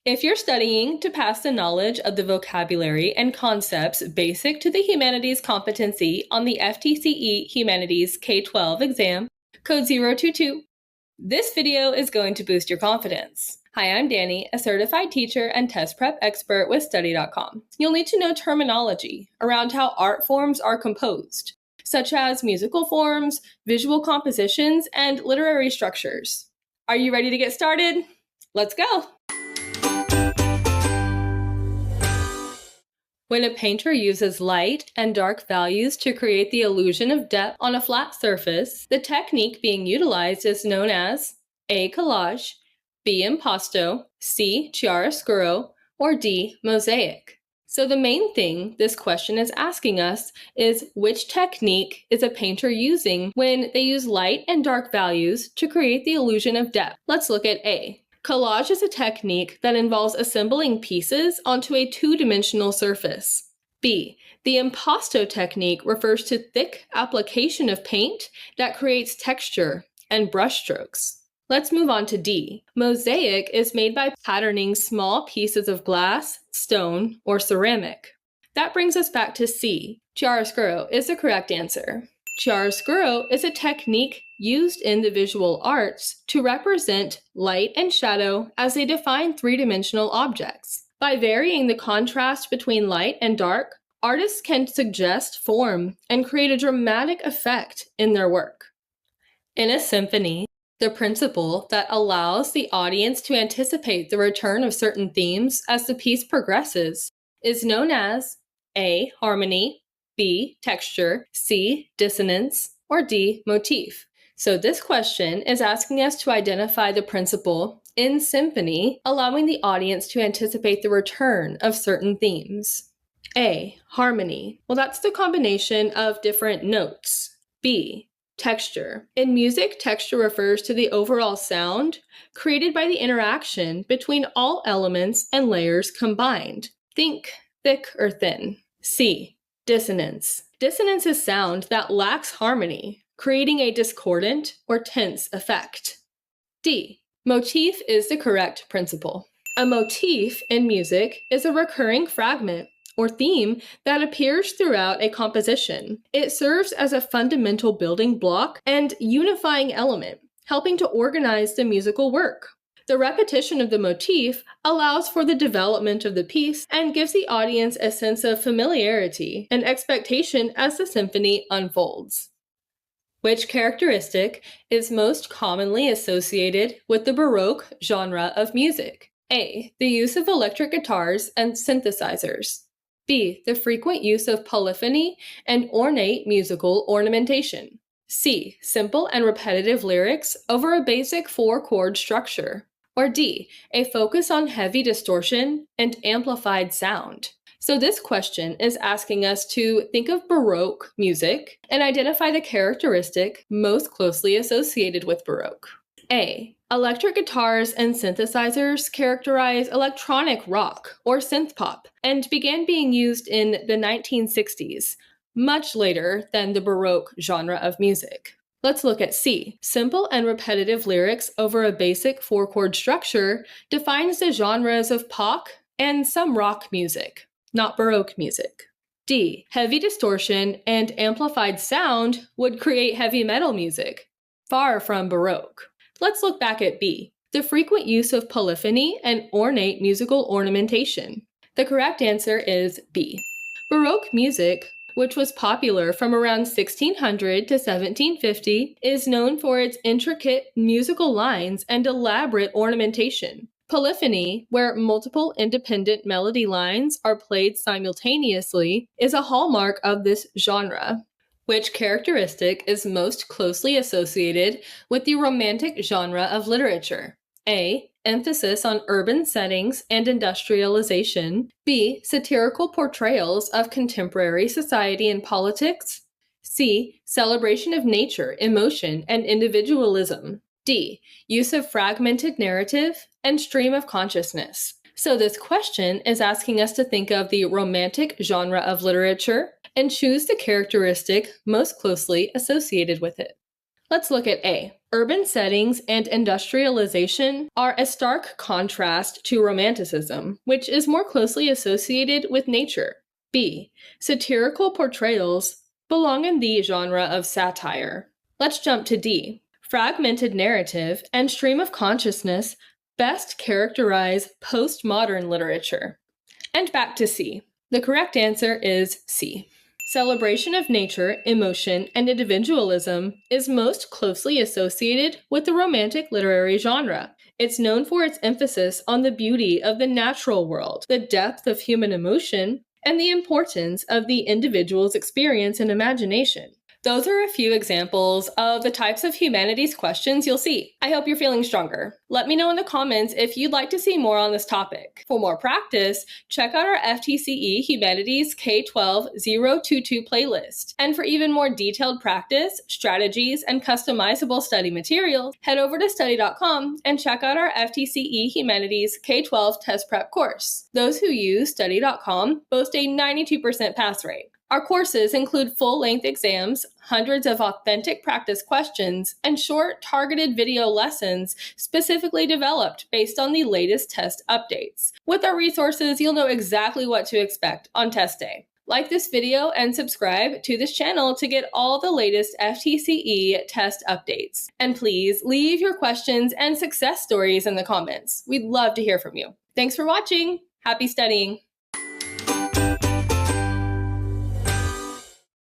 If you're studying to pass the knowledge of the vocabulary and concepts basic to the humanities competency on the FTCE Humanities K-12 exam, code 022, this video is going to boost your confidence. Hi, I'm Dani, a certified teacher and test prep expert with Study.com. You'll need to know terminology around how art forms are composed, such as musical forms, visual compositions, and literary structures. Are you ready to get started? Let's go! When a painter uses light and dark values to create the illusion of depth on a flat surface, the technique being utilized is known as A. Collage, B. Impasto, C. Chiaroscuro, or D. Mosaic. So the main thing this question is asking us is which technique is a painter using when they use light and dark values to create the illusion of depth? Let's look at A. Collage is a technique that involves assembling pieces onto a two-dimensional surface. B. The impasto technique refers to thick application of paint that creates texture and brushstrokes. Let's move on to D. Mosaic is made by patterning small pieces of glass, stone, or ceramic. That brings us back to C. Chiaroscuro is the correct answer. Chiaroscuro is a technique used in the visual arts to represent light and shadow as they define three-dimensional objects. By varying the contrast between light and dark, artists can suggest form and create a dramatic effect in their work. In a symphony, the principle that allows the audience to anticipate the return of certain themes as the piece progresses is known as A. Harmony, B. Texture, C. Dissonance, or D. Motif. So this question is asking us to identify the principle in symphony, allowing the audience to anticipate the return of certain themes. A. Harmony. Well, that's the combination of different notes. B. Texture. In music, texture refers to the overall sound created by the interaction between all elements and layers combined. Think thick or thin. C. Dissonance. Dissonance is sound that lacks harmony, creating a discordant or tense effect. D. Motif is the correct principle. A motif in music is a recurring fragment or theme that appears throughout a composition. It serves as a fundamental building block and unifying element, helping to organize the musical work. The repetition of the motif allows for the development of the piece and gives the audience a sense of familiarity and expectation as the symphony unfolds. Which characteristic is most commonly associated with the Baroque genre of music? A. The use of electric guitars and synthesizers. B. The frequent use of polyphony and ornate musical ornamentation. C. Simple and repetitive lyrics over a basic four-chord structure. Or D. A focus on heavy distortion and amplified sound. So this question is asking us to think of Baroque music and identify the characteristic most closely associated with Baroque. A. Electric guitars and synthesizers characterize electronic rock or synth pop and began being used in the 1960s, much later than the Baroque genre of music. Let's look at C. Simple and repetitive lyrics over a basic four-chord structure defines the genres of pop and some rock music, not Baroque music. D. Heavy distortion and amplified sound would create heavy metal music, far from Baroque. Let's look back at B. The frequent use of polyphony and ornate musical ornamentation. The correct answer is B. Baroque music, which was popular from around 1600 to 1750, is known for its intricate musical lines and elaborate ornamentation. Polyphony, where multiple independent melody lines are played simultaneously, is a hallmark of this genre. Which characteristic is most closely associated with the Romantic genre of literature? A. Emphasis on urban settings and industrialization. B. Satirical portrayals of contemporary society and politics. C. Celebration of nature, emotion, and individualism. D. Use of fragmented narrative and stream of consciousness. So this question is asking us to think of the Romantic genre of literature and choose the characteristic most closely associated with it. Let's look at A. Urban settings and industrialization are a stark contrast to Romanticism, which is more closely associated with nature. B. Satirical portrayals belong in the genre of satire. Let's jump to D. Fragmented narrative and stream of consciousness best characterize postmodern literature. And back to C. The correct answer is C. Celebration of nature, emotion, and individualism is most closely associated with the Romantic literary genre. It's known for its emphasis on the beauty of the natural world, the depth of human emotion, and the importance of the individual's experience and imagination. Those are a few examples of the types of humanities questions you'll see. I hope you're feeling stronger. Let me know in the comments if you'd like to see more on this topic. For more practice, check out our FTCE Humanities K-12-022 playlist. And for even more detailed practice, strategies, and customizable study materials, head over to study.com and check out our FTCE Humanities K-12 test prep course. Those who use study.com boast a 92% pass rate. Our courses include full-length exams, hundreds of authentic practice questions, and short, targeted video lessons specifically developed based on the latest test updates. With our resources, you'll know exactly what to expect on test day. Like this video and subscribe to this channel to get all the latest FTCE test updates. And please leave your questions and success stories in the comments. We'd love to hear from you. Thanks for watching. Happy studying.